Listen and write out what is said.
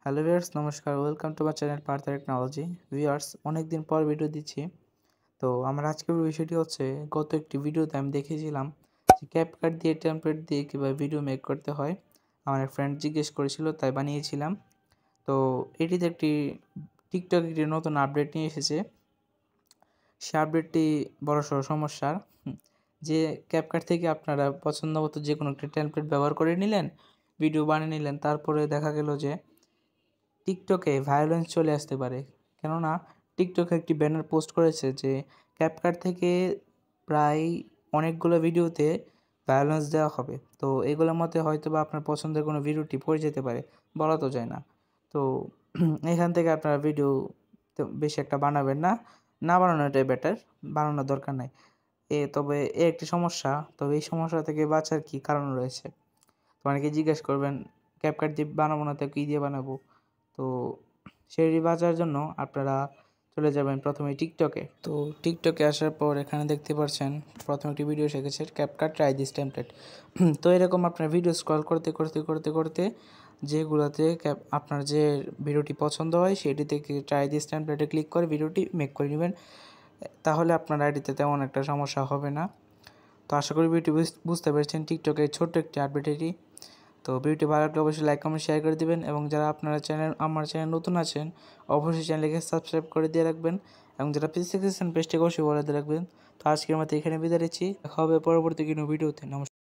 Hello viewers, নমস্কার। Welcome to my channel Partha technology. Viewers, অনেকদিন পর ভিডিও দিচ্ছি। তো আমার আজকের বিষয়টি হচ্ছে, গত একটি ভিডিওতে আমি দেখিয়েছিলাম যে ক্যাপকাট দিয়ে টেমপ্লেট দিয়ে কীভাবে ভিডিও মেক করতে হয়। আমার এক ফ্রেন্ড জিজ্ঞেস করেছিল, তাই বানিয়েছিলাম। তো এটিতে একটি টিকটক একটি নতুন আপডেট নিয়ে এসেছে। সে আপডেটটি বড়সড় সমস্যার। যে ক্যাপকাট থেকে আপনারা পছন্দ মতো যে কোনো একটি টেমপ্লেট ব্যবহার করে নিলেন, ভিডিও বানিয়ে নিলেন, তারপরে দেখা গেল যে টিকটকে ভায়োলেন্স চলে আসতে পারে। কেননা টিকটকে একটি ব্যানার পোস্ট করেছে যে ক্যাপকাট থেকে প্রায় অনেকগুলো ভিডিওতে ভায়োলেন্স দেওয়া হবে। তো এগুলোর মধ্যে হয়তো বা আপনার পছন্দের কোনো ভিডিওটি পড়ে যেতে পারে, বলা তো যায় না। তো এখান থেকে আপনারা ভিডিও তো বেশি একটা বানাবেন না, না বানানোটাই বেটার, বানানোর দরকার নাই। তবে একটি সমস্যা, তবে এই সমস্যা থেকে বাঁচার কী কারণ রয়েছে? তো অনেকে জিজ্ঞেস করবেন, ক্যাপকাট দিয়ে বানাবো না তো কী দিয়ে বানাবো? তো সেটি বাঁচার জন্য আপনারা চলে যাবেন প্রথমে টিকটকে। তো টিকটকে আসার পর এখানে দেখতে পাচ্ছেন প্রথম একটি ভিডিও এসেছে, ক্যাপকাট ট্রাই দিস টেমপ্লেট। তো এরকম আপনার ভিডিও স্ক্রল করতে করতে করতে করতে যেগুলোতে আপনার যে ভিডিওটি পছন্দ হয় সেটি থেকে ট্রাই দিস টেমপ্লেটে ক্লিক করে ভিডিওটি মেক করে নেবেন। তাহলে আপনার আইডিতে তেমন একটা সমস্যা হবে না। তো আশা করি ভিডিওটি বুঝতে পেরেছেন টিকটকের ছোট্ট একটি আপডেট এটি। তো ভিডিওটি ভালো লাগলে অবশ্যই লাইক কমেন্ট শেয়ার করে দিবেন, এবং যারা আপনারা আমার চ্যানেল নতুন আছেন অবশ্যই চ্যানেলকে সাবস্ক্রাইব করে দিয়ে রাখবেন, এবং যারা পেজ দেখতেছেন পেজটিকে অবশ্যই ফলো দিয়ে রাখবেন। তো আজকের মতো এখানে বিদায় নিচ্ছি, দেখা হবে পরবর্তী কোনো ভিডিওতে। নমস্কার।